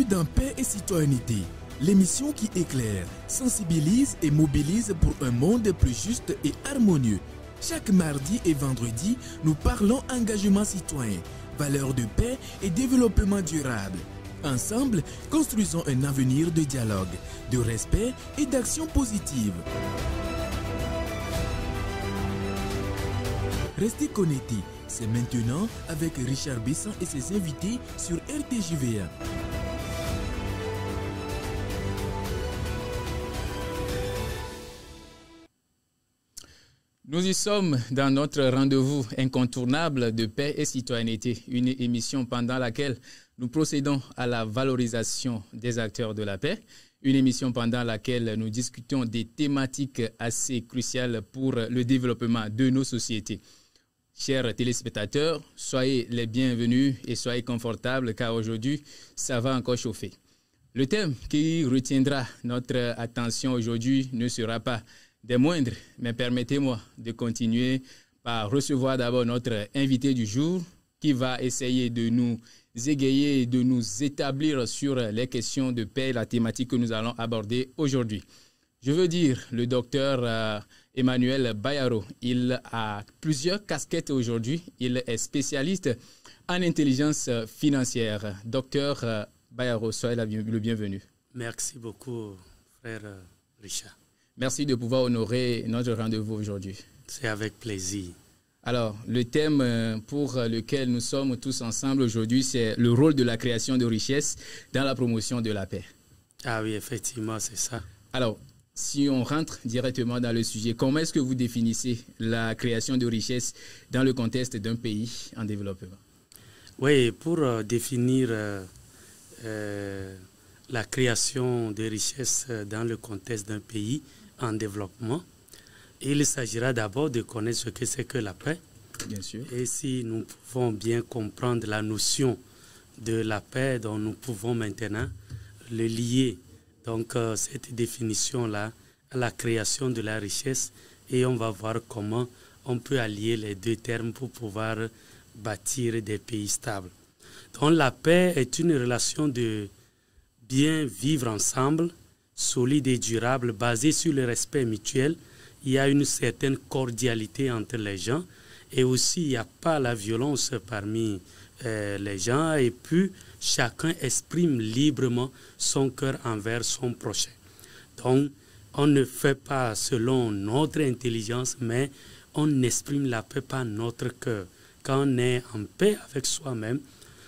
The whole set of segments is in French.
dans Paix et Citoyenneté, l'émission qui éclaire, sensibilise et mobilise pour un monde plus juste et harmonieux. Chaque mardi et vendredi, nous parlons engagement citoyen, valeurs de paix et développement durable. Ensemble, construisons un avenir de dialogue, de respect et d'action positive. Restez connectés, c'est maintenant avec Richard Besson et ses invités sur RTJVA. Nous y sommes dans notre rendez-vous incontournable de paix et citoyenneté, une émission pendant laquelle nous procédons à la valorisation des acteurs de la paix, une émission pendant laquelle nous discutons des thématiques assez cruciales pour le développement de nos sociétés. Chers téléspectateurs, soyez les bienvenus et soyez confortables car aujourd'hui, ça va encore chauffer. Le thème qui retiendra notre attention aujourd'hui ne sera pas des moindres, mais permettez-moi de continuer par recevoir d'abord notre invité du jour qui va essayer de nous égayer et de nous établir sur les questions de paix, la thématique que nous allons aborder aujourd'hui. Je veux dire le docteur Emmanuel Bayaro. Il a plusieurs casquettes aujourd'hui. Il est spécialiste en intelligence financière. Docteur Bayaro, soyez le bienvenu. Merci beaucoup, frère Richard. Merci de pouvoir honorer notre rendez-vous aujourd'hui. C'est avec plaisir. Alors, le thème pour lequel nous sommes tous ensemble aujourd'hui, c'est le rôle de la création de richesse dans la promotion de la paix. Ah oui, effectivement, c'est ça. Alors, si on rentre directement dans le sujet, comment est-ce que vous définissez la création de richesse dans le contexte d'un pays en développement? Oui, pour définir la création de richesse dans le contexte d'un pays en développement, il s'agira d'abord de connaître ce que c'est que la paix. Bien sûr. Et si nous pouvons bien comprendre la notion de la paix, dont nous pouvons maintenant le lier, donc cette définition-là, à la création de la richesse, et on va voir comment on peut allier les deux termes pour pouvoir bâtir des pays stables. Donc la paix est une relation de bien vivre ensemble, solide et durable, basée sur le respect mutuel. Il y a une certaine cordialité entre les gens et aussi il n'y a pas la violence parmi les gens et puis chacun exprime librement son cœur envers son prochain. Donc on ne fait pas selon notre intelligence mais on exprime la paix par notre cœur. Quand on est en paix avec soi-même,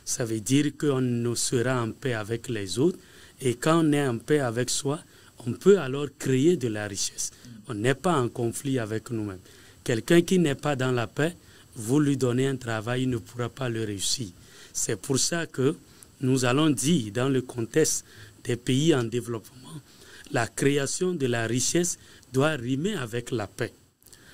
ça veut dire qu'on sera en paix avec les autres. Et quand on est en paix avec soi, on peut alors créer de la richesse. On n'est pas en conflit avec nous-mêmes. Quelqu'un qui n'est pas dans la paix, vous lui donnez un travail, il ne pourra pas le réussir. C'est pour ça que nous allons dire, dans le contexte des pays en développement, la création de la richesse doit rimer avec la paix.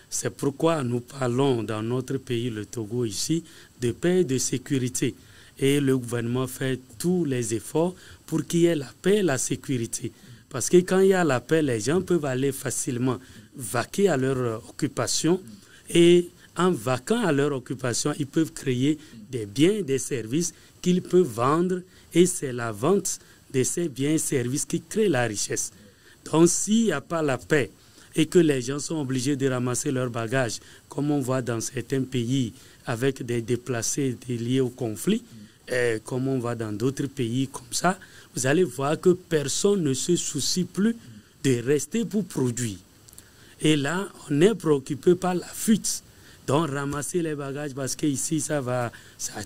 C'est pourquoi nous parlons dans notre pays, le Togo ici, de paix et de sécurité. Et le gouvernement fait tous les efforts pour qu'il y ait la paix et la sécurité. Parce que quand il y a la paix, les gens peuvent aller facilement vaquer à leur occupation. Et en vaquant à leur occupation, ils peuvent créer des biens et des services qu'ils peuvent vendre. Et c'est la vente de ces biens et services qui crée la richesse. Donc s'il n'y a pas la paix et que les gens sont obligés de ramasser leurs bagages, comme on voit dans certains pays avec des déplacés liés au conflit, comme on va dans d'autres pays comme ça, vous allez voir que personne ne se soucie plus de rester pour produire. Et là, on est préoccupé par la fuite. Donc, ramasser les bagages parce qu'ici, ça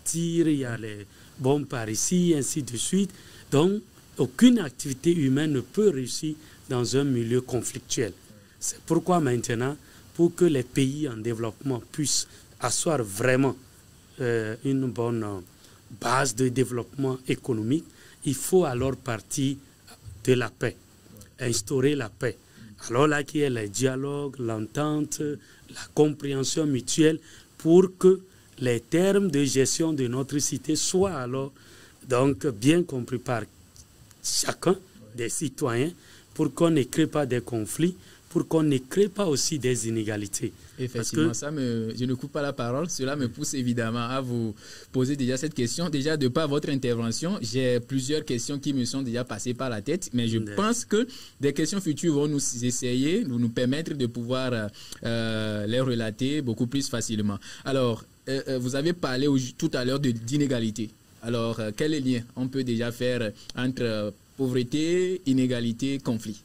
tire, il y a les bombes par ici, ainsi de suite. Donc, aucune activité humaine ne peut réussir dans un milieu conflictuel. C'est pourquoi maintenant, pour que les pays en développement puissent asseoir vraiment une bonne base de développement économique, il faut alors partir de la paix, instaurer la paix. Alors là, qu'il y ait le dialogue, l'entente, la compréhension mutuelle pour que les termes de gestion de notre cité soient alors donc bien compris par chacun des citoyens pour qu'on ne crée pas des conflits, pour qu'on ne crée pas aussi des inégalités. Effectivement, je ne coupe pas la parole. Cela me pousse évidemment à vous poser déjà cette question. Déjà, de par votre intervention, j'ai plusieurs questions qui me sont déjà passées par la tête, mais je pense que des questions futures vont nous permettre de pouvoir les relater beaucoup plus facilement. Alors, vous avez parlé tout à l'heure d'inégalité. Alors, quel est le lien on peut déjà faire entre pauvreté, inégalité, conflit?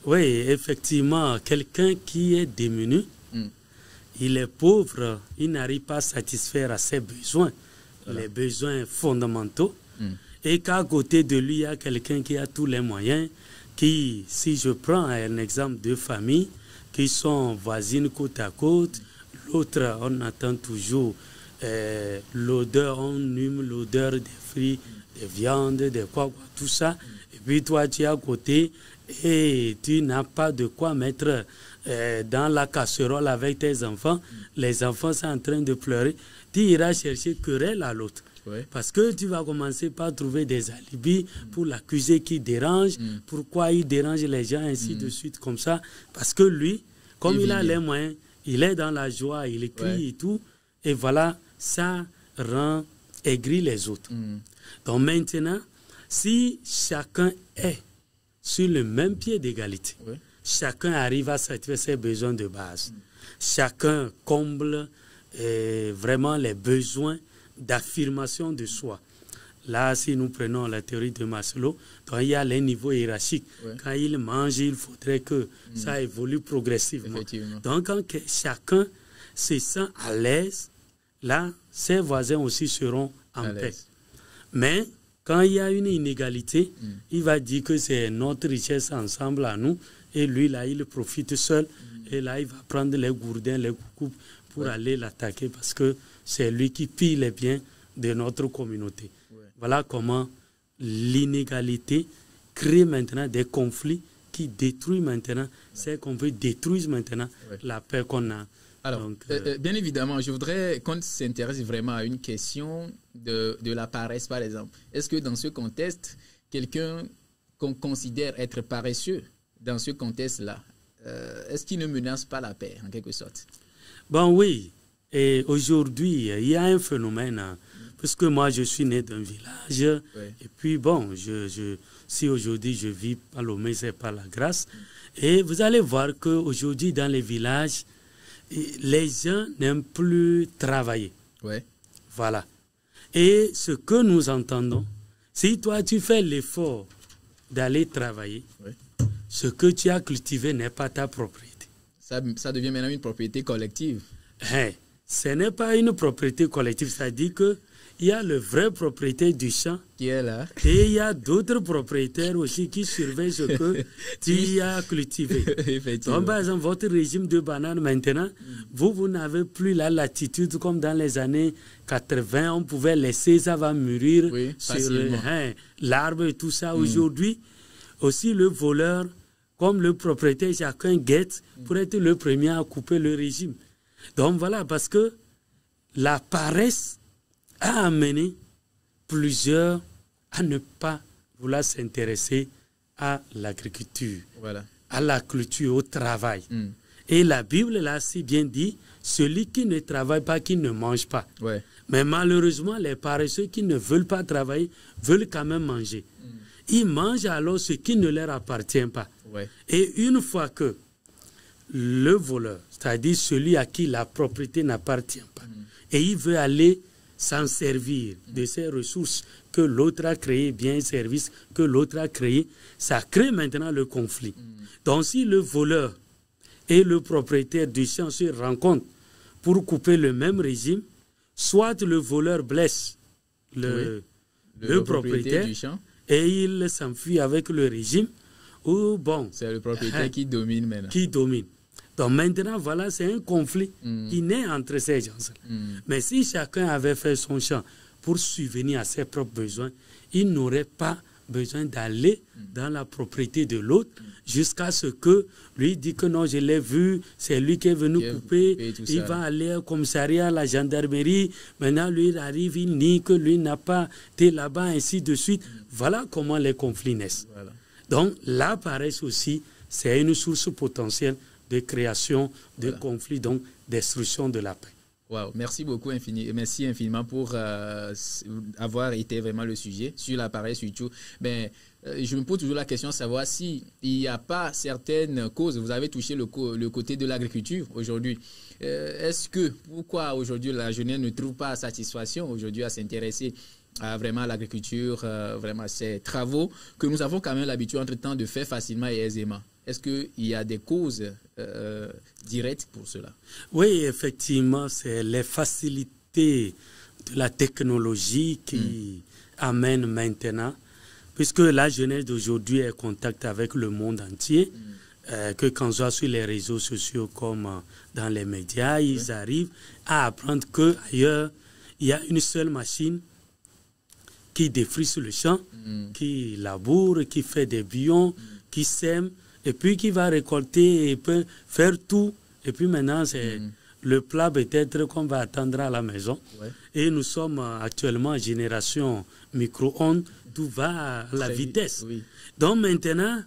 Oui, effectivement, quelqu'un qui est démuni, il est pauvre, il n'arrive pas à satisfaire à ses besoins, les besoins fondamentaux, et qu'à côté de lui, il y a quelqu'un qui a tous les moyens, qui, si je prends un exemple de famille, qui sont voisines côte à côte, l'autre, on attend toujours l'odeur, on hume l'odeur des fruits, des viandes, des quoi, tout ça, et puis toi, tu es à côté, et tu n'as pas de quoi mettre dans la casserole avec tes enfants, les enfants sont en train de pleurer, tu iras chercher querelle à l'autre. Oui. Parce que tu vas commencer par trouver des alibis pour l'accuser qui dérange, pourquoi il dérange les gens, ainsi de suite, comme ça. Parce que lui, comme il a les moyens, il est dans la joie, il crie et tout, et voilà, ça rend aigri les autres. Donc maintenant, si chacun est sur le même pied d'égalité, chacun arrive à satisfaire ses besoins de base, chacun comble vraiment les besoins d'affirmation de soi. Là, si nous prenons la théorie de Maslow, donc il y a les niveaux hiérarchiques. Quand il mange, il faudrait que ça évolue progressivement. Donc, quand chacun se sent à l'aise, là, ses voisins aussi seront en paix. Mais quand il y a une inégalité, il va dire que c'est notre richesse ensemble à nous, et lui, là, il profite seul, et là, il va prendre les gourdins, les coups pour aller l'attaquer, parce que c'est lui qui pille les biens de notre communauté. Voilà comment l'inégalité crée maintenant des conflits qui détruisent maintenant, ces conflits détruisent maintenant la paix qu'on a. Alors, donc, bien évidemment, je voudrais qu'on s'intéresse vraiment à une question de la paresse, par exemple. Est-ce que dans ce contexte, quelqu'un qu'on considère être paresseux, dans ce contexte-là, est-ce qu'il ne menace pas la paix, en quelque sorte? Bon, oui. Et aujourd'hui, il y a un phénomène, parce que moi, je suis né d'un village, et puis bon, si aujourd'hui je vis par Lomé, c'est par la grâce. Et vous allez voir qu'aujourd'hui, dans les villages, les gens n'aiment plus travailler. Voilà. Et ce que nous entendons, si toi, tu fais l'effort d'aller travailler, ce que tu as cultivé n'est pas ta propriété. Ça devient maintenant une propriété collective. Ce n'est pas une propriété collective, c'est-à-dire qu'il y a le vrai propriétaire du champ qui est là. Et il y a d'autres propriétaires aussi qui surveillent ce que tu as cultivé. Donc, par exemple, votre régime de bananes maintenant, vous n'avez plus la latitude comme dans les années 80, on pouvait laisser, ça va mûrir sur l'arbre et tout ça. Aujourd'hui, aussi le voleur, comme le propriétaire, chacun guette pour être le premier à couper le régime. Donc voilà, parce que la paresse a amené plusieurs à ne pas vouloir s'intéresser à l'agriculture, à la culture, au travail. Et la Bible l'a si bien dit, celui qui ne travaille pas, qui ne mange pas. Mais malheureusement, les paresseux qui ne veulent pas travailler veulent quand même manger. Ils mangent alors ce qui ne leur appartient pas. Et une fois que le voleur, c'est-à-dire celui à qui la propriété n'appartient pas, et il veut aller s'en servir de ces ressources que l'autre a créées, bien services que l'autre a créés, ça crée maintenant le conflit. Donc si le voleur et le propriétaire du champ se rencontrent pour couper le même régime, soit le voleur blesse le propriétaire du champ et il s'enfuit avec le régime, ou bon... C'est le propriétaire qui domine maintenant. Qui domine. Donc maintenant, voilà, c'est un conflit qui naît entre ces gens. Mais si chacun avait fait son champ pour subvenir à ses propres besoins, il n'aurait pas besoin d'aller dans la propriété de l'autre jusqu'à ce que lui dit que non, je l'ai vu, c'est lui qui est venu couper, il va aller au commissariat, à la gendarmerie, maintenant lui il arrive, il nie que lui n'a pas été là-bas, ainsi de suite. Voilà comment les conflits naissent. Donc la paresse aussi c'est une source potentielle de création, de conflits, donc destruction de la paix. Wow, merci beaucoup, merci infiniment pour avoir été vraiment le sujet sur l'appareil surtout. Ben, je me pose toujours la question de savoir s'il n'y a pas certaines causes. Vous avez touché le côté de l'agriculture aujourd'hui. Pourquoi aujourd'hui la jeunesse ne trouve pas satisfaction aujourd'hui à s'intéresser à vraiment l'agriculture, vraiment ces travaux que nous avons quand même l'habitude entre-temps de faire facilement et aisément? Est-ce qu'il y a des causes directes pour cela? Oui, effectivement, c'est les facilités de la technologie qui amènent maintenant, puisque la jeunesse d'aujourd'hui est en contact avec le monde entier, que quand on soit sur les réseaux sociaux comme dans les médias, ils arrivent à apprendre qu'ailleurs, il y a une seule machine qui défriche le champ, qui laboure, qui fait des billons, qui sème, et puis qui va récolter et peut faire tout. Et puis maintenant, c'est le plat peut-être qu'on va attendre à la maison. Ouais. Et nous sommes actuellement en génération micro-ondes, tout va à la vitesse. Oui. Donc maintenant,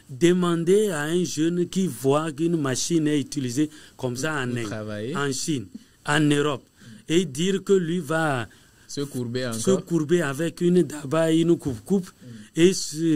demander à un jeune qui voit qu'une machine est utilisée comme ça en Inde, en Chine, en Europe, et dire que lui va se courber avec une daba et une coupe-coupe et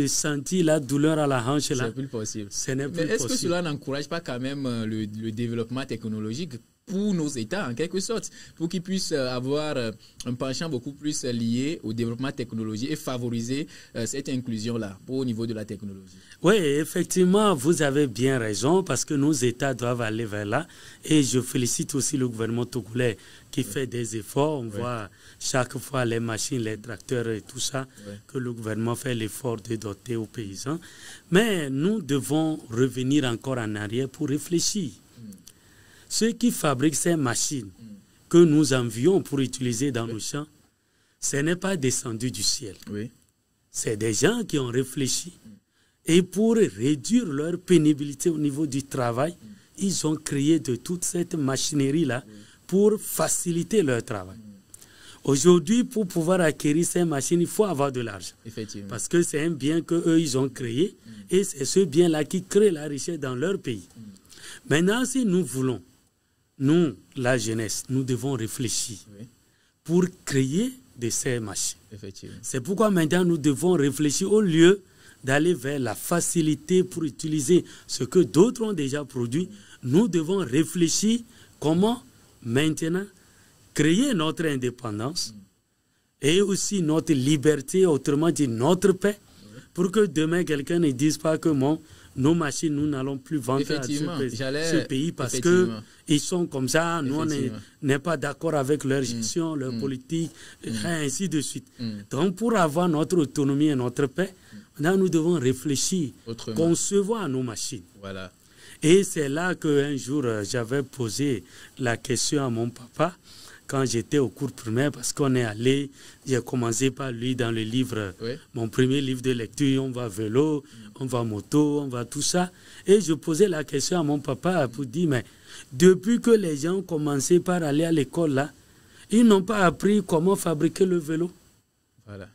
sentir la douleur à la hanche là. C'est plus possible. Ce n'est plus possible. Mais est-ce que cela n'encourage pas quand même le développement technologique pour nos États, en quelque sorte, pour qu'ils puissent avoir un penchant beaucoup plus lié au développement technologique et favoriser cette inclusion-là au niveau de la technologie? Oui, effectivement, vous avez bien raison, parce que nos États doivent aller vers là. Et je félicite aussi le gouvernement togolais qui fait des efforts. On voit chaque fois les machines, les tracteurs et tout ça, que le gouvernement fait l'effort de doter aux paysans. Mais nous devons revenir encore en arrière pour réfléchir. Ceux qui fabriquent ces machines que nous envions pour utiliser dans nos champs, ce n'est pas descendu du ciel. C'est des gens qui ont réfléchi. Et pour réduire leur pénibilité au niveau du travail, ils ont créé de toute cette machinerie-là pour faciliter leur travail. Aujourd'hui, pour pouvoir acquérir ces machines, il faut avoir de l'argent. Parce que c'est un bien qu'eux, ils ont créé. Et c'est ce bien-là qui crée la richesse dans leur pays. Maintenant, si nous voulons, nous, la jeunesse, nous devons réfléchir pour créer de ces machines. C'est pourquoi maintenant nous devons réfléchir au lieu d'aller vers la facilité pour utiliser ce que d'autres ont déjà produit. Nous devons réfléchir comment maintenant créer notre indépendance et aussi notre liberté, autrement dit notre paix, pour que demain quelqu'un ne dise pas que nos machines, nous n'allons plus vendre à ce pays parce qu'ils sont comme ça, nous on n'est pas d'accord avec leur gestion, leur politique, et ainsi de suite. Donc pour avoir notre autonomie et notre paix, là, nous devons réfléchir, concevoir nos machines. Voilà. Et c'est là qu'un jour, j'avais posé la question à mon papa, quand j'étais au cours primaire, parce qu'on est allé, j'ai commencé par lui dans le livre, mon premier livre de lecture, on va vélo, on va moto, on va tout ça. Et je posais la question à mon papa pour dire, mais depuis que les gens ont commencé par aller à l'école là, ils n'ont pas appris comment fabriquer le vélo. Voilà.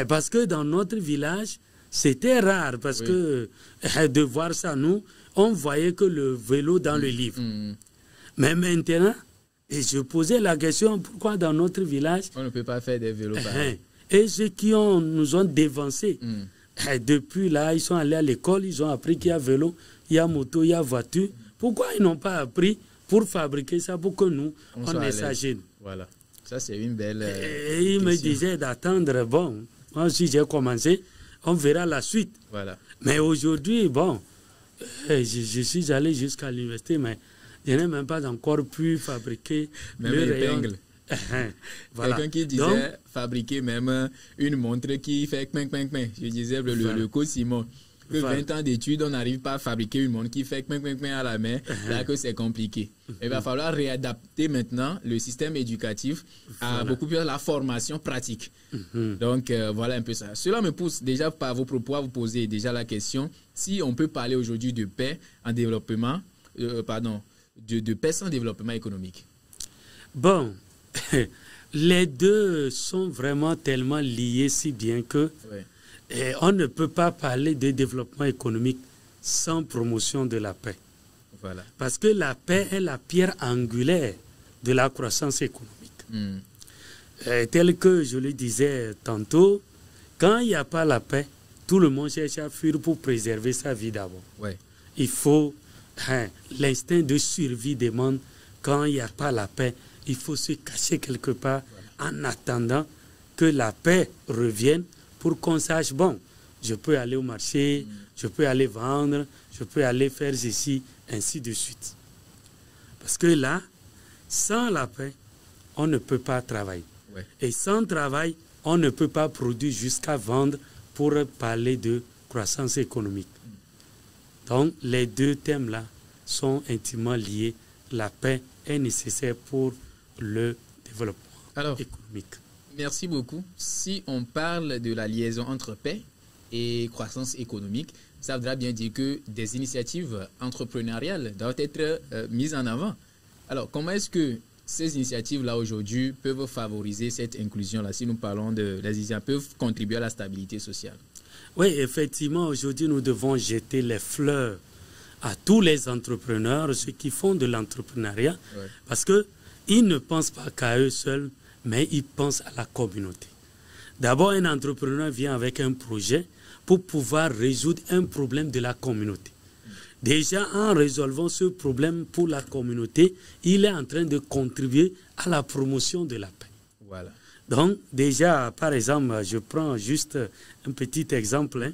Parce que dans notre village, c'était rare, parce que de voir ça, nous, on voyait que le vélo dans le livre. Mais maintenant, et je posais la question, pourquoi dans notre village... On ne peut pas faire des vélos pareils. Et ceux qui nous ont dévancés, depuis là, ils sont allés à l'école, ils ont appris qu'il y a vélo, il y a moto, il y a voiture. Pourquoi ils n'ont pas appris pour fabriquer ça, pour que nous, on ait ça chez nous? Voilà, ça c'est une belle Et il me disait d'attendre, bon, moi aussi j'ai commencé, on verra la suite. Voilà. Mais aujourd'hui, bon, je suis allé jusqu'à l'université, mais je n'ai même pas encore pu fabriquer même le rayon. Voilà. Quelqu'un qui disait fabriquer même une montre qui fait cling, cling, cling. Je disais le coach Simon. Que 20 ans d'études, on n'arrive pas à fabriquer une montre qui fait cling, cling, cling à la main. Là que c'est compliqué. Il va falloir réadapter maintenant le système éducatif à beaucoup plus la formation pratique. Donc voilà un peu ça. Cela me pousse déjà par vos propos à vous poser déjà la question si on peut parler aujourd'hui de paix en développement, de paix sans développement économique. Bon, les deux sont vraiment tellement liés si bien que on ne peut pas parler de développement économique sans promotion de la paix. Voilà. Parce que la paix est la pierre angulaire de la croissance économique. Tel que je le disais tantôt, quand il n'y a pas la paix, tout le monde cherche à fuir pour préserver sa vie d'abord. Ouais. Il faut, l'instinct de survie demande, quand il n'y a pas la paix, il faut se cacher quelque part en attendant que la paix revienne pour qu'on sache, bon, je peux aller au marché, je peux aller vendre, je peux aller faire ceci, ainsi de suite. Parce que là, sans la paix, on ne peut pas travailler. Ouais. Et sans travail, on ne peut pas produire jusqu'à vendre pour parler de croissance économique. Donc, les deux thèmes-là sont intimement liés. La paix est nécessaire pour le développement économique. Merci beaucoup. Si on parle de la liaison entre paix et croissance économique, ça voudra bien dire que des initiatives entrepreneuriales doivent être mises en avant. Alors, comment est-ce que ces initiatives-là aujourd'hui peuvent favoriser cette inclusion-là, si nous parlons des initiatives, peuvent contribuer à la stabilité sociale? Oui, effectivement, aujourd'hui, nous devons jeter les fleurs à tous les entrepreneurs, ceux qui font de l'entrepreneuriat, parce qu'ils ne pensent pas qu'à eux seuls, mais ils pensent à la communauté. D'abord, un entrepreneur vient avec un projet pour pouvoir résoudre un problème de la communauté. Déjà, en résolvant ce problème pour la communauté, il est en train de contribuer à la promotion de la paix. Voilà. Donc, déjà, par exemple, je prends juste un petit exemple.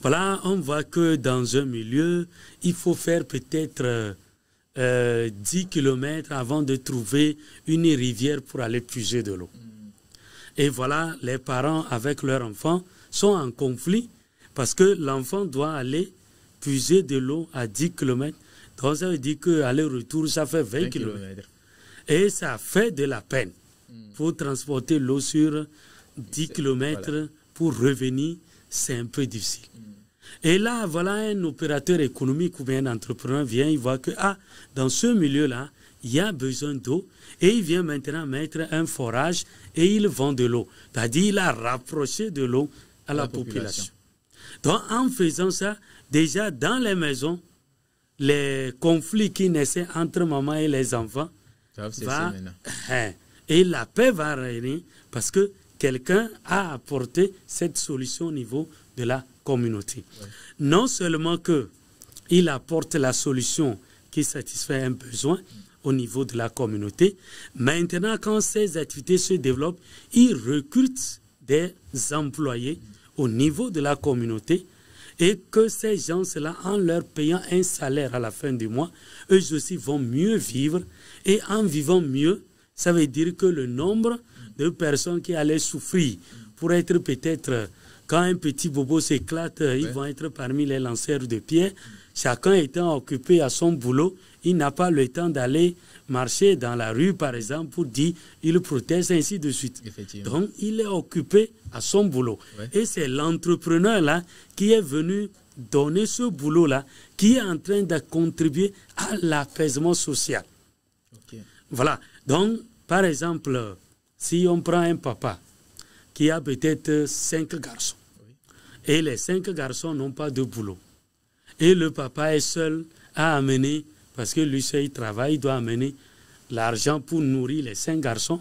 Voilà, on voit que dans un milieu, il faut faire peut-être 10 km avant de trouver une rivière pour aller puiser de l'eau. Et voilà, les parents avec leurs enfants sont en conflit parce que l'enfant doit aller puiser de l'eau à 10 km. Donc ça veut dire qu'aller-retour, ça fait 20 km. Et ça fait de la peine pour transporter l'eau sur 10 km pour revenir, c'est un peu difficile. Et là, voilà, un opérateur économique ou bien un entrepreneur vient, il voit que dans ce milieu-là, il y a besoin d'eau et il vient maintenant mettre un forage et il vend de l'eau. C'est-à-dire il a rapproché de l'eau à la population. Donc, en faisant ça, déjà dans les maisons, les conflits qui naissaient entre maman et les enfants, et la paix va régner parce que quelqu'un a apporté cette solution au niveau de la communauté. Ouais. Non seulement qu'il apporte la solution qui satisfait un besoin au niveau de la communauté, maintenant quand ces activités se développent, il recrute des employés au niveau de la communauté et que ces gens-là, en leur payant un salaire à la fin du mois, eux aussi vont mieux vivre et en vivant mieux, ça veut dire que le nombre de personnes qui allaient souffrir pour être peut-être, quand un petit bobo s'éclate, ils vont être parmi les lanceurs de pierres. Chacun étant occupé à son boulot, il n'a pas le temps d'aller marcher dans la rue, par exemple, pour dire il proteste, ainsi de suite. Donc, il est occupé à son boulot. Et c'est l'entrepreneur-là qui est venu donner ce boulot-là, qui est en train de contribuer à l'apaisement social. Voilà. Donc, par exemple, si on prend un papa qui a peut-être 5 garçons, et les 5 garçons n'ont pas de boulot, et le papa est seul à amener, parce que lui seul il travaille, il doit amener l'argent pour nourrir les 5 garçons.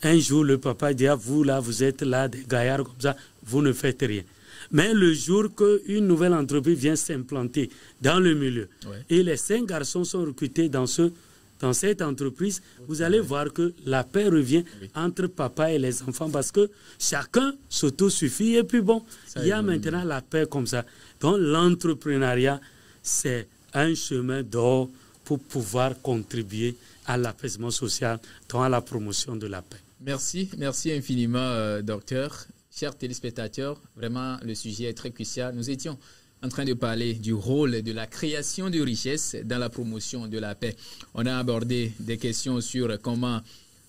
Un jour, le papa dit, vous là, vous êtes là, des gaillards comme ça, vous ne faites rien. Mais le jour qu'une nouvelle entreprise vient s'implanter dans le milieu, et les 5 garçons sont recrutés dans cette entreprise, vous allez voir que la paix revient entre papa et les enfants parce que chacun s'autosuffit et puis bon, il y a maintenant la paix comme ça. Donc l'entrepreneuriat, c'est un chemin d'or pour pouvoir contribuer à l'apaisement social, donc à la promotion de la paix. Merci infiniment, docteur. Chers téléspectateurs, vraiment le sujet est très crucial. Nous étions en train de parler du rôle de la création de richesses dans la promotion de la paix. On a abordé des questions sur comment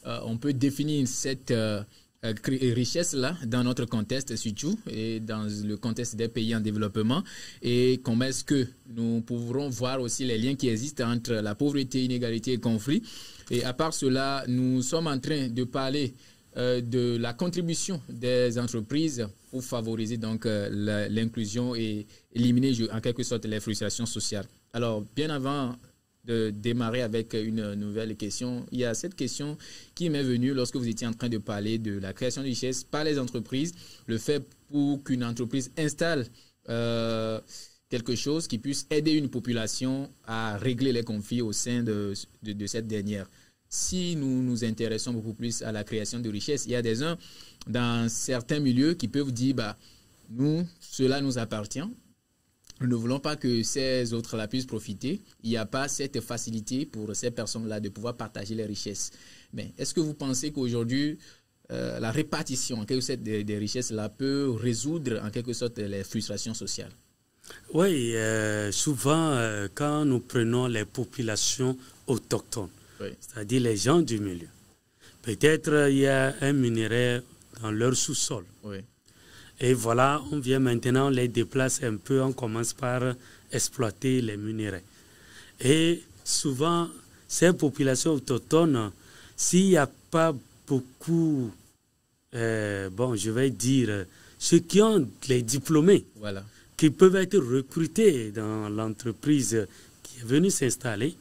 on peut définir cette richesse-là dans notre contexte surtout et dans le contexte des pays en développement et comment est-ce que nous pourrons voir aussi les liens qui existent entre la pauvreté, inégalité et conflit. Et à part cela, nous sommes en train de parler de la contribution des entreprises pour favoriser donc l'inclusion et éliminer en quelque sorte les frustrations sociales. Alors, bien avant de démarrer avec une nouvelle question, il y a cette question qui m'est venue lorsque vous étiez en train de parler de la création de richesse par les entreprises, le fait pour qu'une entreprise installe quelque chose qui puisse aider une population à régler les conflits au sein de cette dernière. Si nous nous intéressons beaucoup plus à la création de richesse, il y a des uns dans certains milieux qui peuvent dire nous, cela nous appartient. Nous ne voulons pas que ces autres-là puissent profiter. Il n'y a pas cette facilité pour ces personnes-là de pouvoir partager les richesses. Mais est-ce que vous pensez qu'aujourd'hui, la répartition en quelque sorte des richesses-là peut résoudre en quelque sorte les frustrations sociales? Oui, souvent, quand nous prenons les populations autochtones, oui, c'est-à-dire les gens du milieu, peut-être il y a un minerai dans leur sous-sol. Oui. Et voilà, on vient maintenant, on les déplace un peu, on commence par exploiter les minerais. Et souvent, ces populations autochtones, s'il n'y a pas beaucoup, je vais dire, ceux qui ont les diplômés, voilà, qui peuvent être recrutés dans l'entreprise qui est venue s'installer,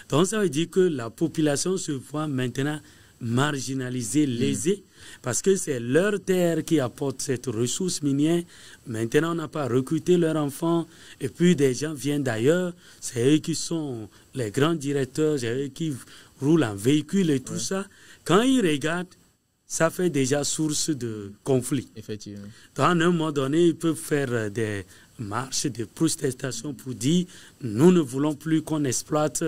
donc ça veut dire que la population se voit maintenant marginalisée, lésée, parce que c'est leur terre qui apporte cette ressource minière. Maintenant, on n'a pas recruté leurs enfants, et puis des gens viennent d'ailleurs, c'est eux qui sont les grands directeurs, c'est eux qui roulent en véhicule et tout ça. Quand ils regardent, ça fait déjà source de conflit. Effectivement. Dans un moment donné, ils peuvent faire des marches, des protestations pour dire nous ne voulons plus qu'on exploite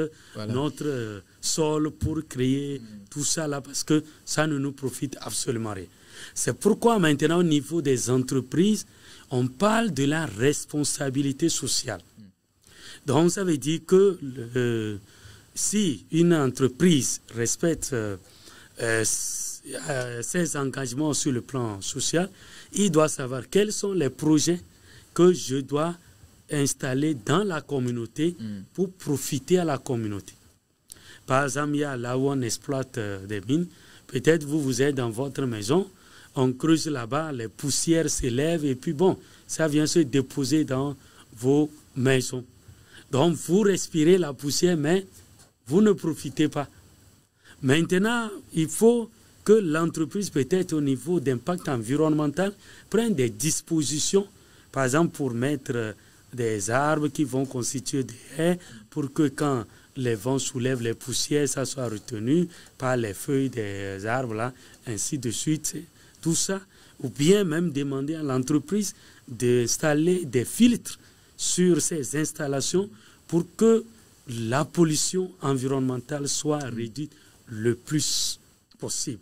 notre sol pour créer tout ça là parce que ça ne nous profite absolument rien. C'est pourquoi maintenant au niveau des entreprises, on parle de la responsabilité sociale. Donc ça veut dire que si une entreprise respecte ses engagements sur le plan social, il doit savoir quels sont les projets que je dois installer dans la communauté pour profiter à la communauté. Par exemple, il y a là où on exploite des mines. Peut-être vous êtes dans votre maison, on creuse là-bas, les poussières s'élèvent et puis bon, ça vient se déposer dans vos maisons. Donc vous respirez la poussière, mais vous ne profitez pas. Maintenant, il faut que l'entreprise, peut-être au niveau d'impact environnemental, prenne des dispositions, par exemple pour mettre des arbres qui vont constituer des haies, pour que quand les vents soulèvent les poussières, ça soit retenu par les feuilles des arbres, là, ainsi de suite, tout ça. Ou bien même demander à l'entreprise d'installer des filtres sur ces installations pour que la pollution environnementale soit réduite le plus possible.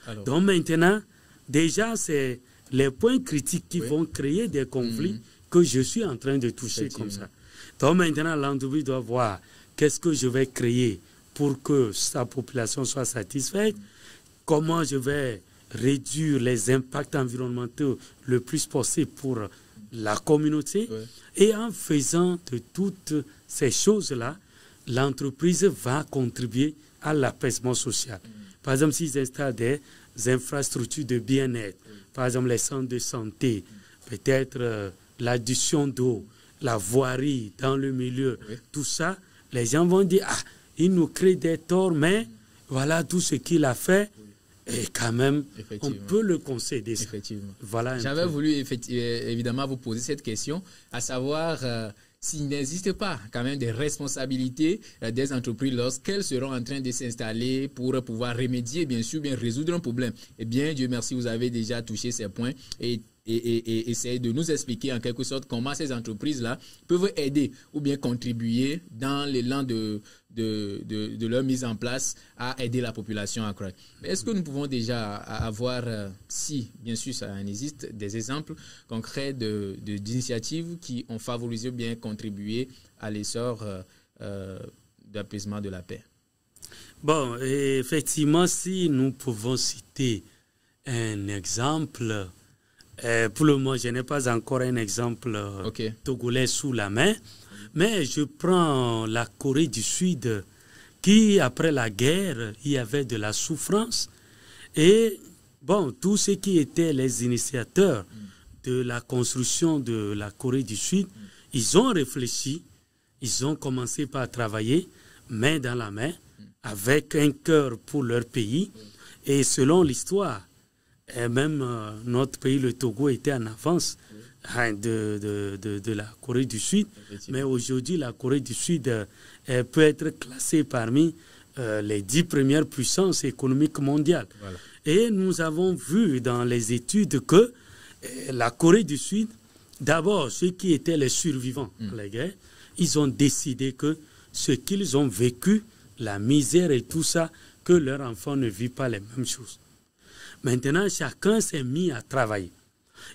Alors, donc maintenant, déjà, c'est les points critiques qui vont créer des conflits que je suis en train de toucher comme ça. Donc maintenant, l'entreprise doit voir qu'est-ce que je vais créer pour que sa population soit satisfaite, comment je vais réduire les impacts environnementaux le plus possible pour la communauté. Et en faisant de toutes ces choses-là, l'entreprise va contribuer à l'apaisement social. Par exemple, s'ils installent des infrastructures de bien-être, par exemple les centres de santé, peut-être l'adduction d'eau, la voirie dans le milieu, tout ça, les gens vont dire, ah, il nous crée des torts, mais voilà tout ce qu'il a fait, et quand même, on peut le concéder. Effectivement. Voilà. J'avais voulu évidemment vous poser cette question, à savoir s'il n'existe pas quand même des responsabilités des entreprises lorsqu'elles seront en train de s'installer pour pouvoir remédier, bien sûr, bien résoudre un problème. Eh bien, Dieu merci, vous avez déjà touché ces points et essayer de nous expliquer en quelque sorte comment ces entreprises-là peuvent aider ou bien contribuer dans l'élan de leur mise en place à aider la population à croître. Est-ce que nous pouvons déjà avoir, si bien sûr ça existe, des exemples concrets d'initiatives qui ont favorisé ou bien contribué à l'essor d'apaisement de la paix? Bon, effectivement, si nous pouvons citer un exemple, pour le moment, je n'ai pas encore un exemple togolais sous la main, mais je prends la Corée du Sud qui, après la guerre, il y avait de la souffrance. Et, bon, tous ceux qui étaient les initiateurs de la construction de la Corée du Sud, ils ont réfléchi, ils ont commencé par travailler main dans la main, avec un cœur pour leur pays. Et selon l'histoire, et même notre pays, le Togo, était en avance de la Corée du Sud. Mais aujourd'hui, la Corée du Sud peut être classée parmi les 10 premières puissances économiques mondiales. Voilà. Et nous avons vu dans les études que la Corée du Sud, d'abord, ceux qui étaient les survivants de la guerre, ils ont décidé que ce qu'ils ont vécu, la misère et tout ça, que leurs enfants ne vivent pas les mêmes choses. Maintenant, chacun s'est mis à travailler.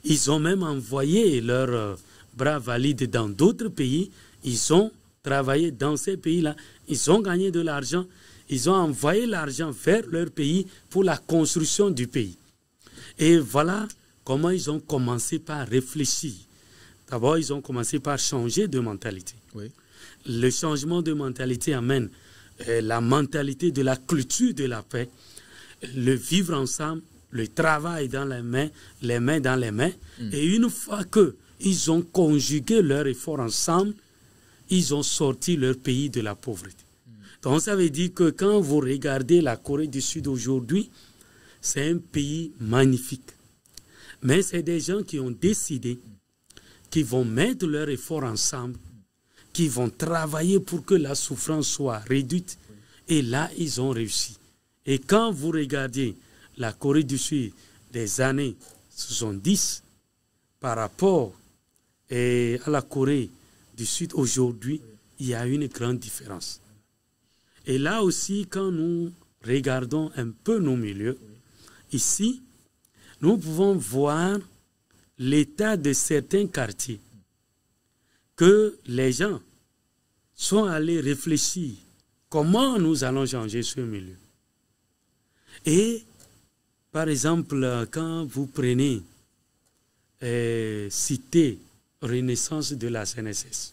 Ils ont même envoyé leurs bras valides dans d'autres pays. Ils ont travaillé dans ces pays-là. Ils ont gagné de l'argent. Ils ont envoyé l'argent vers leur pays pour la construction du pays. Et voilà comment ils ont commencé par réfléchir. D'abord, ils ont commencé par changer de mentalité. Oui. Le changement de mentalité amène la mentalité de la culture de la paix, le vivre ensemble, le travail dans les mains dans les mains. Et une fois qu'ils ont conjugué leurs efforts ensemble, ils ont sorti leur pays de la pauvreté. Donc ça veut dire que quand vous regardez la Corée du Sud aujourd'hui, c'est un pays magnifique. Mais c'est des gens qui ont décidé qu'ils vont mettre leurs efforts ensemble, qui vont travailler pour que la souffrance soit réduite. Et là, ils ont réussi. Et quand vous regardez la Corée du Sud des années 70 par rapport à la Corée du Sud aujourd'hui, il y a une grande différence. Et là aussi, quand nous regardons un peu nos milieux, ici, nous pouvons voir l'état de certains quartiers, que les gens sont allés réfléchir comment nous allons changer ce milieu. Et, par exemple, quand vous prenez Cité Renaissance de la CNSS,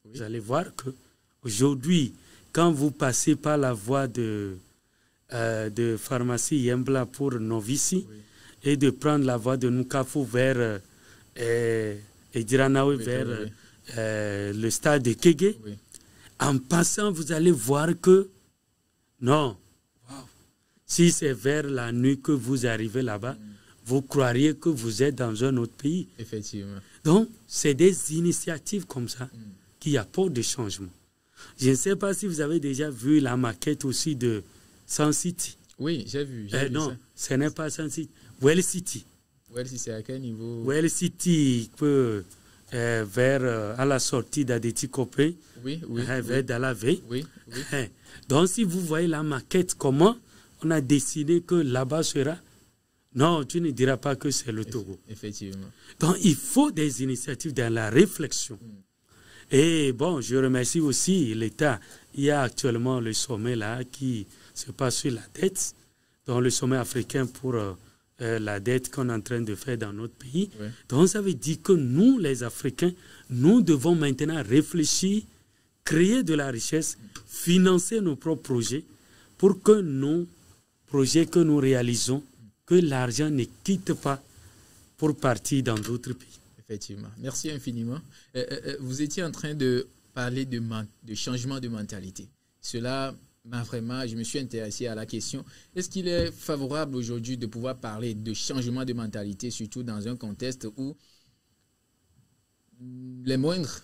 vous allez voir qu'aujourd'hui, quand vous passez par la voie de pharmacie Yembla pour Novici, et de prendre la voie de Nukafu vers Ediranawe, vers le stade de Kege, en passant, vous allez voir que non, si c'est vers la nuit que vous arrivez là-bas, vous croiriez que vous êtes dans un autre pays. Effectivement. Donc, c'est des initiatives comme ça qui apportent des changements. Je ne sais pas si vous avez déjà vu la maquette aussi de Sun City. Oui, j'ai vu. Non, ça. Ce n'est pas Sun City. Well City. Well City, c'est à quel niveau? Well City peut vers à la sortie d'Adeti Kopé, vers Dalave. Oui. Donc, si vous voyez la maquette, comment on a décidé que là-bas sera... Non, tu ne diras pas que c'est le Togo. Effectivement. Donc, il faut des initiatives dans la réflexion. Et bon, je remercie aussi l'État. Il y a actuellement le sommet là qui se passe sur la dette, dans le sommet africain pour la dette qu'on est en train de faire dans notre pays. Oui. Donc, ça veut dire que nous, les Africains, nous devons maintenant réfléchir, créer de la richesse, financer nos propres projets pour que nos projets que nous réalisons, que l'argent ne quitte pas pour partir dans d'autres pays. Effectivement. Merci infiniment. Vous étiez en train de parler de changement de mentalité. Cela m'a vraiment, je me suis intéressé à la question. Est-ce qu'il est favorable aujourd'hui de pouvoir parler de changement de mentalité, surtout dans un contexte où les moindres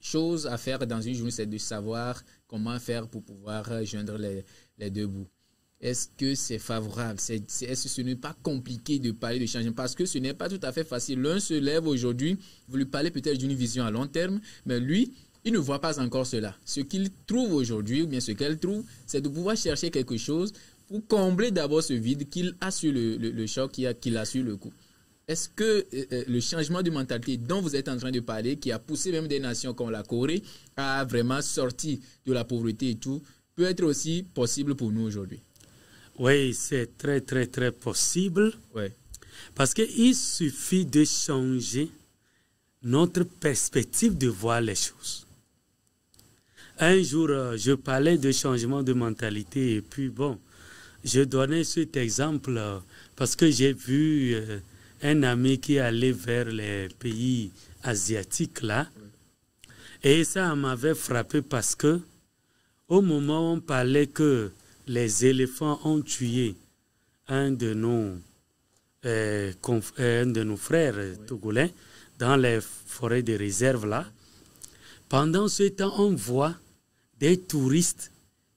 choses à faire dans une journée, c'est de savoir comment faire pour pouvoir joindre les deux bouts? Est-ce que c'est favorable? Est-ce que ce n'est pas compliqué de parler de changement? Parce que ce n'est pas tout à fait facile. L'un se lève aujourd'hui, vous lui parlez peut-être d'une vision à long terme, mais lui, il ne voit pas encore cela. Ce qu'il trouve aujourd'hui, ou bien ce qu'elle trouve, c'est de pouvoir chercher quelque chose pour combler d'abord ce vide qu'il a sur le choc, qu'il a sur le coup. Est-ce que le changement de mentalité dont vous êtes en train de parler, qui a poussé même des nations comme la Corée à vraiment sortir de la pauvreté et tout, peut être aussi possible pour nous aujourd'hui? Oui, c'est très, très, très possible. Ouais. Parce qu'il suffit de changer notre perspective de voir les choses. Un jour, je parlais de changement de mentalité et puis bon, je donnais cet exemple parce que j'ai vu un ami qui allait vers les pays asiatiques là. Et ça m'avait frappé parce que au moment où on parlait que les éléphants ont tué un de nos frères togolais dans les forêts de réserve là, pendant ce temps, on voit des touristes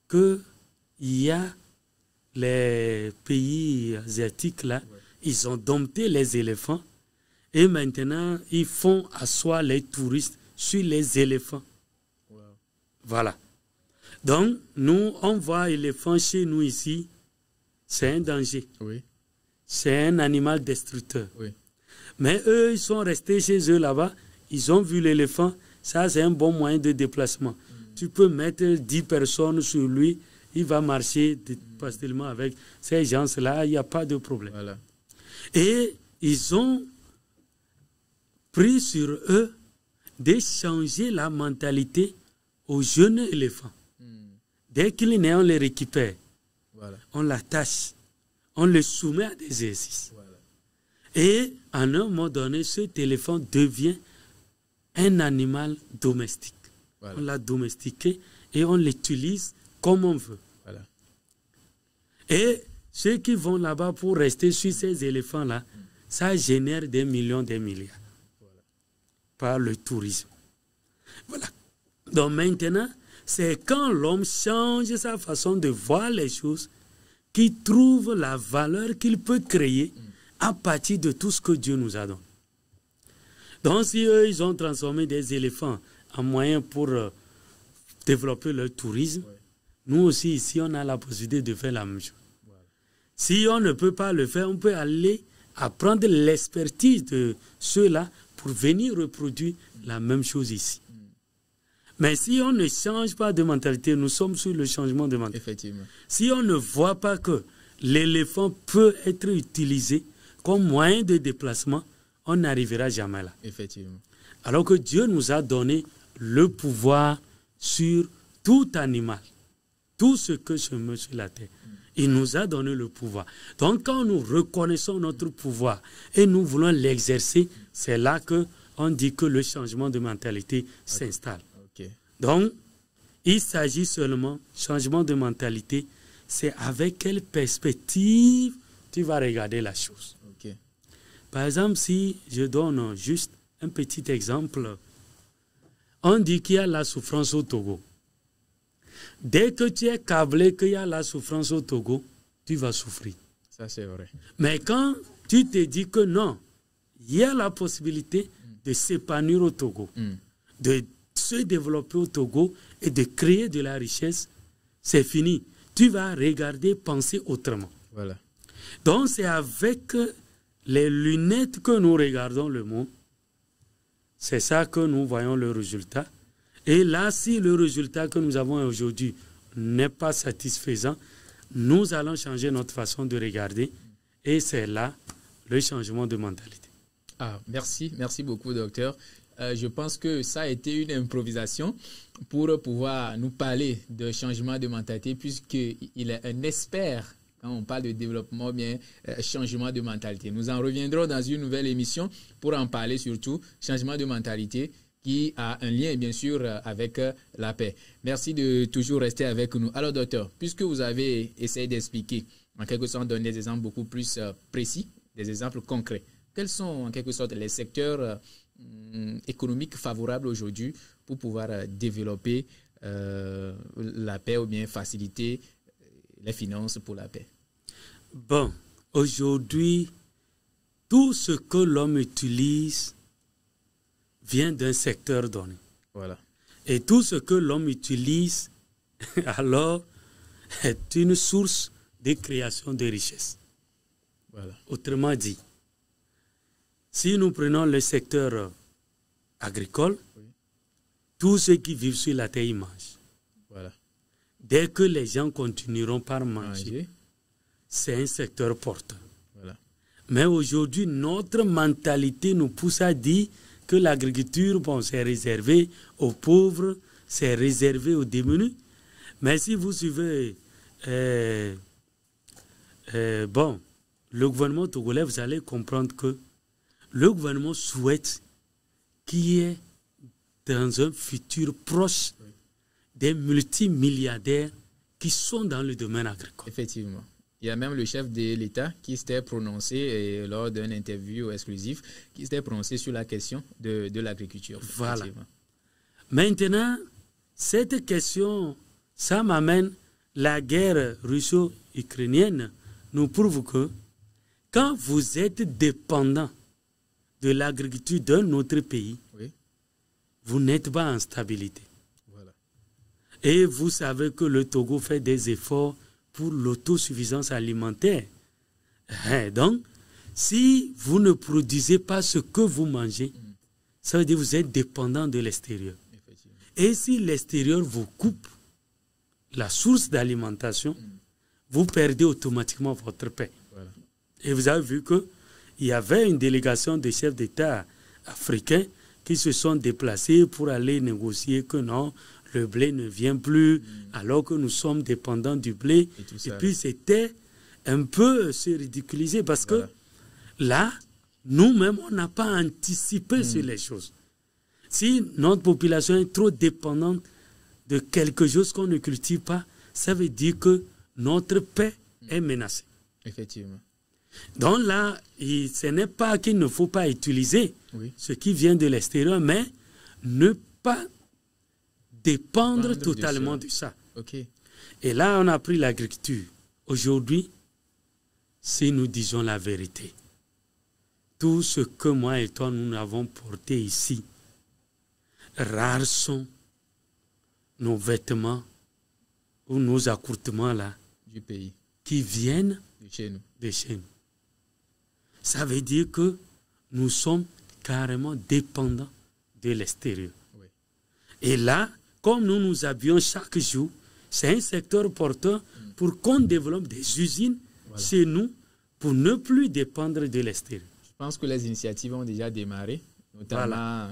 qu'il y a les pays asiatiques là, ils ont dompté les éléphants et maintenant ils font asseoir les touristes sur les éléphants. Wow. Voilà. Donc, nous, on voit l'éléphant chez nous ici, c'est un danger. Oui. C'est un animal destructeur. Oui. Mais eux, ils sont restés chez eux là-bas, ils ont vu l'éléphant, ça c'est un bon moyen de déplacement. Tu peux mettre 10 personnes sur lui, il va marcher facilement avec ces gens-là, il n'y a pas de problème. Voilà. Et ils ont pris sur eux de changer la mentalité aux jeunes éléphants. Dès qu'il est né, on les récupère. Voilà. On l'attache. On le soumet à des exercices. Voilà. Et à un moment donné, cet éléphant devient un animal domestique. Voilà. On l'a domestiqué et on l'utilise comme on veut. Voilà. Et ceux qui vont là-bas pour rester sur ces éléphants-là, ça génère des millions, des milliards. Voilà. Par le tourisme. Voilà. Donc maintenant, c'est quand l'homme change sa façon de voir les choses qu'il trouve la valeur qu'il peut créer à partir de tout ce que Dieu nous a donné. Donc si eux, ils ont transformé des éléphants en moyen pour développer leur tourisme, nous aussi ici, on a la possibilité de faire la même chose. Si on ne peut pas le faire, on peut aller apprendre l'expertise de ceux-là pour venir reproduire la même chose ici. Mais si on ne change pas de mentalité, nous sommes sur le changement de mentalité. Effectivement. Si on ne voit pas que l'éléphant peut être utilisé comme moyen de déplacement, on n'arrivera jamais là. Effectivement. Alors que Dieu nous a donné le pouvoir sur tout animal, tout ce que se meut sur la terre. Il nous a donné le pouvoir. Donc quand nous reconnaissons notre pouvoir et nous voulons l'exercer, c'est là qu'on dit que le changement de mentalité s'installe. Donc, il s'agit seulement, changement de mentalité, c'est avec quelle perspective tu vas regarder la chose. Okay. Par exemple, si je donne juste un petit exemple, on dit qu'il y a la souffrance au Togo. Dès que tu es câblé qu'il y a la souffrance au Togo, tu vas souffrir. Ça, c'est vrai. Mais quand tu te dis que non, il y a la possibilité de s'épanouir au Togo, de se développer au Togo et de créer de la richesse, c'est fini. Tu vas regarder, penser autrement. Voilà. Donc, c'est avec les lunettes que nous regardons le monde. C'est ça que nous voyons le résultat. Et là, si le résultat que nous avons aujourd'hui n'est pas satisfaisant, nous allons changer notre façon de regarder. Et c'est là le changement de mentalité. Ah, merci beaucoup, docteur. Je pense que ça a été une improvisation pour pouvoir nous parler de changement de mentalité, puisqu'il est un expert quand on parle de développement, bien changement de mentalité. Nous en reviendrons dans une nouvelle émission pour en parler surtout, changement de mentalité qui a un lien bien sûr avec la paix. Merci de toujours rester avec nous. Alors docteur, puisque vous avez essayé d'expliquer, en quelque sorte donner des exemples beaucoup plus précis, des exemples concrets, quels sont en quelque sorte les secteurs économique favorable aujourd'hui pour pouvoir développer la paix ou bien faciliter les finances pour la paix? Bon, aujourd'hui, tout ce que l'homme utilise vient d'un secteur donné. Voilà. Et tout ce que l'homme utilise, alors, est une source de création de richesse. Voilà. Autrement dit, si nous prenons le secteur agricole, oui, tous ceux qui vivent sur la terre, ils mangent. Voilà. Dès que les gens continueront par manger, c'est un secteur porteur. Voilà. Mais aujourd'hui, notre mentalité nous pousse à dire que l'agriculture, bon, c'est réservé aux pauvres, c'est réservé aux démunis. Mais si vous suivez bon, le gouvernement togolais, vous allez comprendre que le gouvernement souhaite qu'il y ait dans un futur proche des multimilliardaires qui sont dans le domaine agricole. Effectivement. Il y a même le chef de l'État qui s'était prononcé lors d'une interview exclusive, qui s'était prononcé sur la question de l'agriculture. Voilà. Maintenant, cette question, ça m'amène, la guerre russo-ukrainienne nous prouve que quand vous êtes dépendant de l'agriculture d'un autre pays, oui, vous n'êtes pas en stabilité. Voilà. Et vous savez que le Togo fait des efforts pour l'autosuffisance alimentaire. Donc, si vous ne produisez pas ce que vous mangez, ça veut dire que vous êtes dépendant de l'extérieur. Et si l'extérieur vous coupe la source d'alimentation, vous perdez automatiquement votre paix. Voilà. Et vous avez vu qu'il y avait une délégation de chefs d'État africains qui se sont déplacés pour aller négocier que non, le blé ne vient plus, alors que nous sommes dépendants du blé. Et puis c'était un peu se ridiculiser parce que là, nous-mêmes, on n'a pas anticipé sur les choses. Si notre population est trop dépendante de quelque chose qu'on ne cultive pas, ça veut dire que notre paix est menacée. Effectivement. Donc là, ce n'est pas qu'il ne faut pas utiliser ce qui vient de l'extérieur, mais ne pas dépendre totalement de ça. Okay. Et là, on a pris l'agriculture. Aujourd'hui, si nous disons la vérité, tout ce que moi et toi, nous avons porté ici, rares sont nos vêtements ou nos accoutrements là du pays qui viennent de chez nous. Ça veut dire que nous sommes carrément dépendants de l'extérieur. Oui. Et là, comme nous nous habillons chaque jour, c'est un secteur porteur pour qu'on développe des usines chez nous pour ne plus dépendre de l'extérieur. Je pense que les initiatives ont déjà démarré, notamment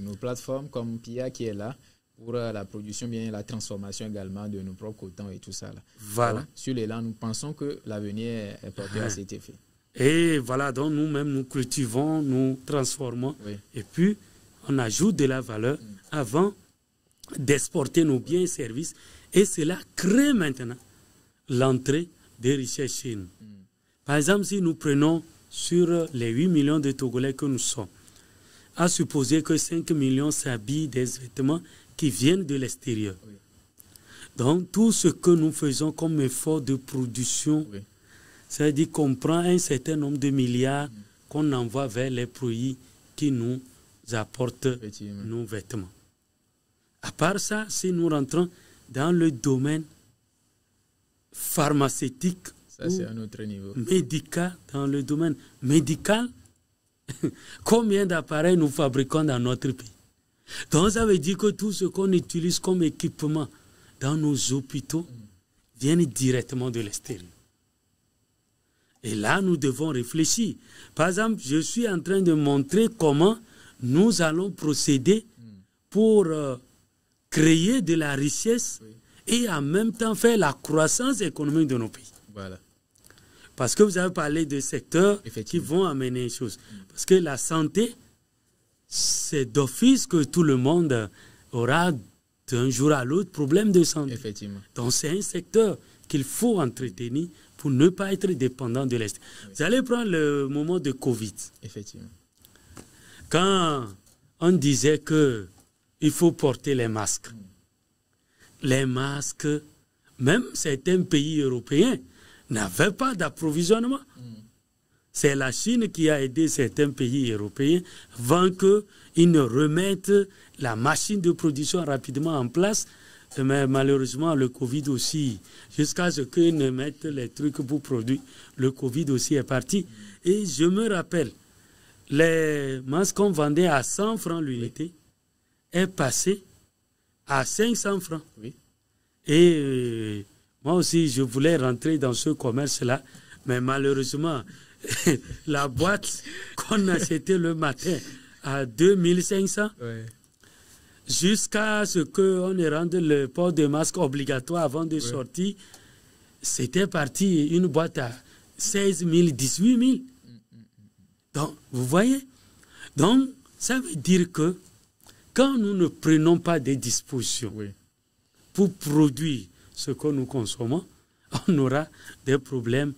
nos plateformes comme PIA qui est là pour la production, bien la transformation également de nos propres cotons et tout ça. Là. Voilà. Donc, sur l'élan, nous pensons que l'avenir est porté à cet effet. Et voilà, donc nous-mêmes, nous cultivons, nous transformons, et puis on ajoute de la valeur avant d'exporter nos biens et services. Et cela crée maintenant l'entrée des richesses chez nous. Par exemple, si nous prenons sur les 8 millions de Togolais que nous sommes, à supposer que 5 millions s'habillent des vêtements qui viennent de l'extérieur. Donc, tout ce que nous faisons comme effort de production, c'est-à-dire qu'on prend un certain nombre de milliards qu'on envoie vers les produits qui nous apportent nos vêtements. À part ça, si nous rentrons dans le domaine pharmaceutique, ça c'est à notre niveau, médical, dans le domaine médical, combien d'appareils nous fabriquons dans notre pays? Donc ça veut dire que tout ce qu'on utilise comme équipement dans nos hôpitaux vient directement de l'extérieur. Et là, nous devons réfléchir. Par exemple, je suis en train de montrer comment nous allons procéder pour créer de la richesse et en même temps faire la croissance économique de nos pays. Voilà. Parce que vous avez parlé de secteurs qui vont amener les choses. Parce que la santé, c'est d'office que tout le monde aura d'un jour à l'autre problème de santé. Effectivement. Donc c'est un secteur qu'il faut entretenir pour ne pas être dépendant de l'extérieur. Vous allez prendre le moment de Covid. Effectivement. Quand on disait qu'il faut porter les masques. Les masques, même certains pays européens n'avaient pas d'approvisionnement. C'est la Chine qui a aidé certains pays européens avant qu'ils ne remettent la machine de production rapidement en place. Mais malheureusement, le Covid aussi, jusqu'à ce qu'ils ne mettent les trucs pour produire, le Covid aussi est parti. Et je me rappelle, les masques qu'on vendait à 100 francs l'unité est passé à 500 francs. Oui. Et moi aussi, je voulais rentrer dans ce commerce-là, mais malheureusement, la boîte qu'on achetait le matin à 2500, jusqu'à ce qu'on ait rendu le port de masque obligatoire avant de sortir, c'était parti une boîte à 16 000, 18 000. Donc, vous voyez, Donc, ça veut dire que quand nous ne prenons pas des dispositions pour produire ce que nous consommons, on aura des problèmes.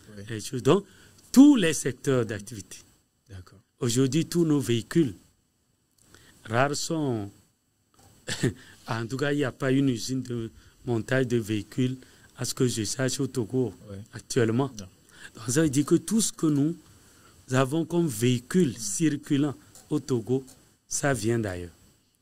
Donc, tous les secteurs d'activité. Aujourd'hui, tous nos véhicules, rares sont... En tout cas, il n'y a pas une usine de montage de véhicules, à ce que je sache, au Togo actuellement. Donc, ça veut dire que tout ce que nous avons comme véhicules circulant au Togo, ça vient d'ailleurs.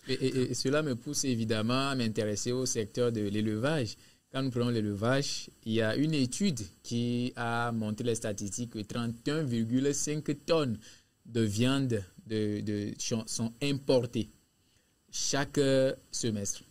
Et cela me pousse évidemment à m'intéresser au secteur de l'élevage. Quand nous prenons l'élevage, il y a une étude qui a montré les statistiques que 31,5 tonnes de viande sont importées chaque semestre.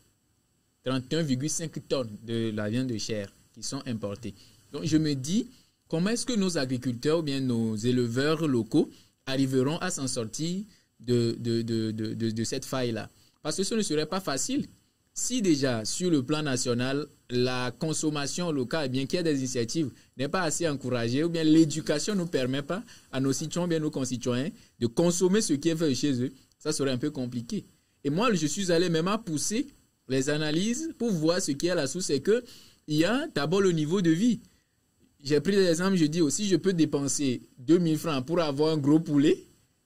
31,5 tonnes de la viande de chair qui sont importées. Donc je me dis, comment est-ce que nos agriculteurs ou bien nos éleveurs locaux arriveront à s'en sortir de cette faille-là? Parce que ce ne serait pas facile. Si déjà, sur le plan national, la consommation locale, bien qu'il y ait des initiatives, n'est pas assez encouragée, ou bien l'éducation ne nous permet pas à nos citoyens, bien nos concitoyens, de consommer ce qui est fait chez eux, ça serait un peu compliqué. Et moi, je suis allé même à pousser les analyses pour voir ce qui est à la source. C'est qu'il y a d'abord le niveau de vie. J'ai pris l'exemple, je dis aussi, je peux dépenser 2 000 francs pour avoir un gros poulet,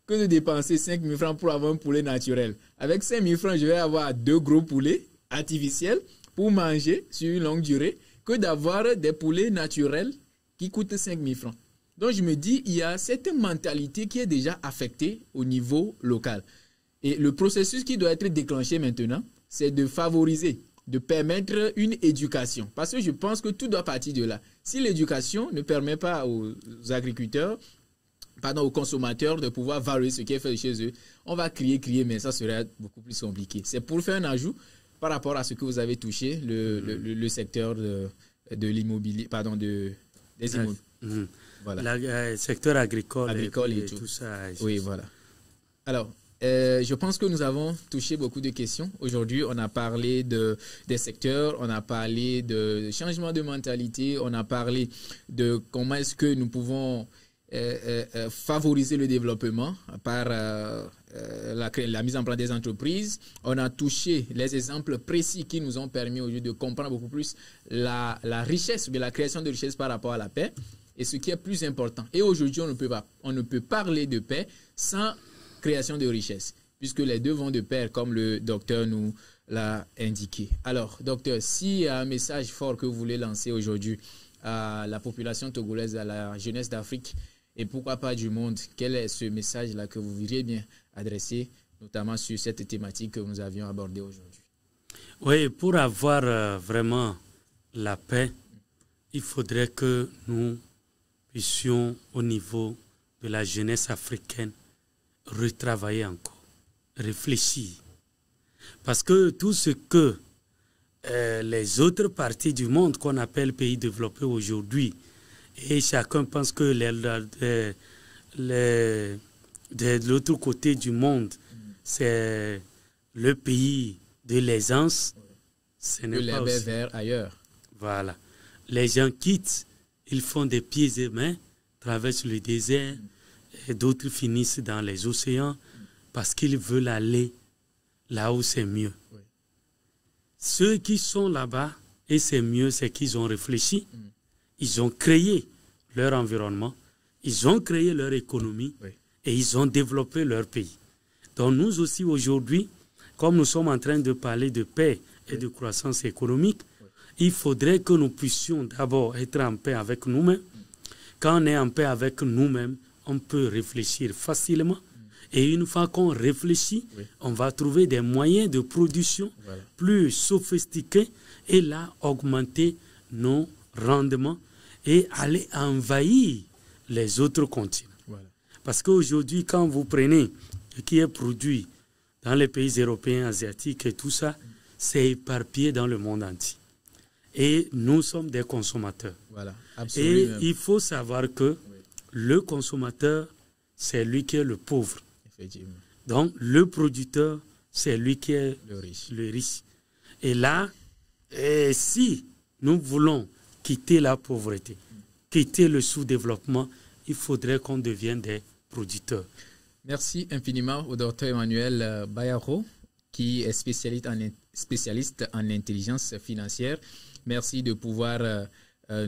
que de dépenser 5 000 francs pour avoir un poulet naturel. Avec 5 000 francs, je vais avoir 2 gros poulets artificiels pour manger sur une longue durée, que d'avoir des poulets naturels qui coûtent 5 000 francs. Donc je me dis, il y a cette mentalité qui est déjà affectée au niveau local. Et le processus qui doit être déclenché maintenant, c'est de favoriser, de permettre une éducation. Parce que je pense que tout doit partir de là. Si l'éducation ne permet pas aux agriculteurs, aux consommateurs de pouvoir valoriser ce qui est fait chez eux, on va crier, mais ça serait beaucoup plus compliqué. C'est pour faire un ajout par rapport à ce que vous avez touché, le secteur de l'immobilier, des immeubles. Voilà. Le secteur agricole et tout ça. Oui, voilà. Alors, je pense que nous avons touché beaucoup de questions. Aujourd'hui, on a parlé des secteurs, on a parlé de changement de mentalité, on a parlé de comment est-ce que nous pouvons favoriser le développement par la mise en place des entreprises. On a touché les exemples précis qui nous ont permis aujourd'hui de comprendre beaucoup plus la richesse ou la création de richesse par rapport à la paix et ce qui est plus important. Et aujourd'hui, on ne peut parler de paix sans création de richesse, puisque les deux vont de pair, comme le docteur nous l'a indiqué. Alors, docteur, s'il y a un message fort que vous voulez lancer aujourd'hui à la population togolaise, à la jeunesse d'Afrique, et pourquoi pas du monde, quel est ce message-là que vous voudriez bien adresser, notamment sur cette thématique que nous avions abordée aujourd'hui? Oui, pour avoir vraiment la paix, il faudrait que nous puissions, au niveau de la jeunesse africaine, retravailler encore, réfléchir. Parce que tout ce que les autres parties du monde qu'on appelle pays développés aujourd'hui, et chacun pense que de l'autre côté du monde, c'est le pays de l'aisance. Ce n'est pas aussi vers ailleurs. Voilà. Les gens quittent, ils font des pieds et mains, traversent le désert, et d'autres finissent dans les océans parce qu'ils veulent aller là où c'est mieux. Oui. Ceux qui sont là-bas, et c'est mieux, c'est qu'ils ont réfléchi. Ils ont créé leur environnement, ils ont créé leur économie et ils ont développé leur pays. Donc nous aussi aujourd'hui, comme nous sommes en train de parler de paix et de croissance économique, il faudrait que nous puissions d'abord être en paix avec nous-mêmes. Quand on est en paix avec nous-mêmes, on peut réfléchir facilement. Et une fois qu'on réfléchit, on va trouver des moyens de production plus sophistiqués et là, augmenter nos rendements et aller envahir les autres continents. Voilà. Parce qu'aujourd'hui, quand vous prenez ce qui est produit dans les pays européens, asiatiques et tout ça, c'est éparpillé dans le monde entier. Et nous sommes des consommateurs. Voilà, et il faut savoir que le consommateur, c'est lui qui est le pauvre. Effectivement. Donc, le producteur, c'est lui qui est le riche. Et là, si nous voulons quitter la pauvreté, quitter le sous-développement, il faudrait qu'on devienne des producteurs. Merci infiniment au Dr Emmanuel Bayaro, qui est spécialiste en intelligence financière. Merci de pouvoir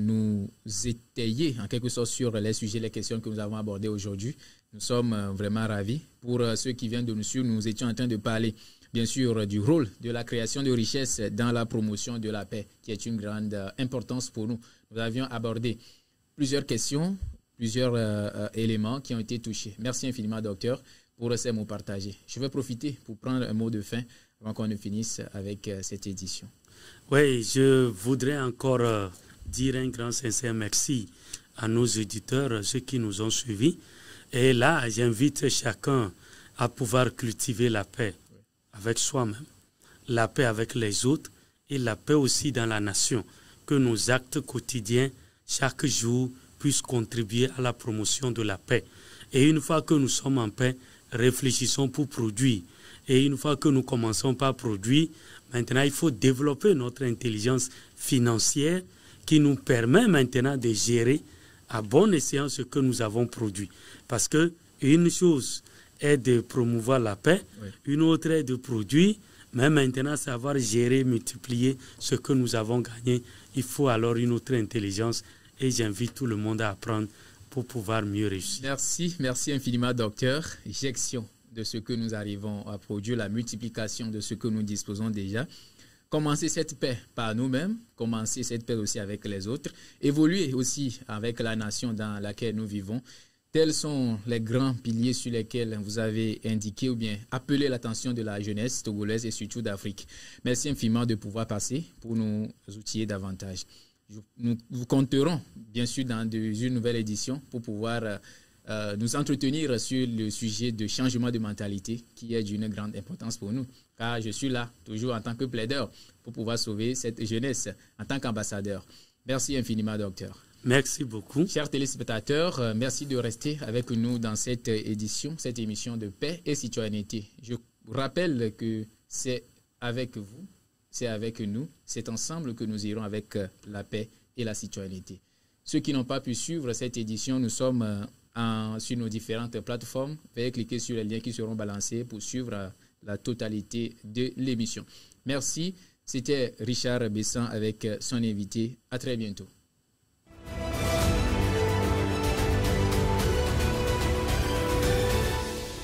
nous étayer en quelque sorte sur les sujets, les questions que nous avons abordées aujourd'hui. Nous sommes vraiment ravis. Pour ceux qui viennent de nous suivre, nous étions en train de parler bien sûr du rôle de la création de richesses dans la promotion de la paix, qui est une grande importance pour nous. Nous avions abordé plusieurs questions, plusieurs éléments qui ont été touchés. Merci infiniment, docteur, pour ces mots partagés. Je vais profiter pour prendre un mot de fin avant qu'on ne finisse avec cette édition. Oui, je voudrais encore dire un grand sincère merci à nos éditeurs, ceux qui nous ont suivis. Et là, j'invite chacun à pouvoir cultiver la paix avec soi-même, la paix avec les autres et la paix aussi dans la nation. Que nos actes quotidiens, chaque jour, puissent contribuer à la promotion de la paix. Et une fois que nous sommes en paix, réfléchissons pour produire. Et une fois que nous commençons par produire, maintenant il faut développer notre intelligence financière qui nous permet maintenant de gérer à bon escient ce que nous avons produit. Parce que une chose est de promouvoir la paix, oui. Une autre est de produire, mais maintenant savoir gérer, multiplier ce que nous avons gagné, il faut alors une autre intelligence et j'invite tout le monde à apprendre pour pouvoir mieux réussir. Merci infiniment, docteur. Gestion de ce que nous arrivons à produire, la multiplication de ce que nous disposons déjà. Commencer cette paix par nous-mêmes, commencer cette paix aussi avec les autres, évoluer aussi avec la nation dans laquelle nous vivons. Tels sont les grands piliers sur lesquels vous avez indiqué ou bien appelé l'attention de la jeunesse togolaise et surtout d'Afrique. Merci infiniment de pouvoir passer pour nous outiller davantage. Nous vous compterons bien sûr dans une nouvelle édition pour pouvoir nous entretenir sur le sujet de changement de mentalité qui est d'une grande importance pour nous. Car je suis là toujours en tant que plaideur pour pouvoir sauver cette jeunesse en tant qu'ambassadeur. Merci infiniment, docteur. Merci beaucoup. Chers téléspectateurs, merci de rester avec nous dans cette édition, cette émission de paix et citoyenneté. Je vous rappelle que c'est avec vous, c'est avec nous, c'est ensemble que nous irons avec la paix et la citoyenneté. Ceux qui n'ont pas pu suivre cette édition, nous sommes sur nos différentes plateformes. Veuillez cliquer sur les liens qui seront balancés pour suivre la totalité de l'émission. Merci. C'était Richard Bessan avec son invité. À très bientôt.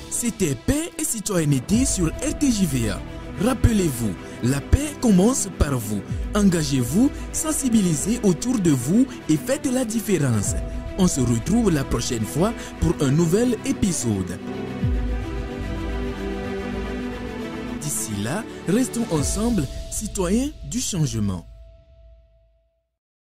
C'était Paix et citoyenneté sur RTJVA. Rappelez-vous, la paix commence par vous. Engagez-vous, sensibilisez autour de vous et faites la différence. On se retrouve la prochaine fois pour un nouvel épisode. D'ici là, restons ensemble, citoyens du changement.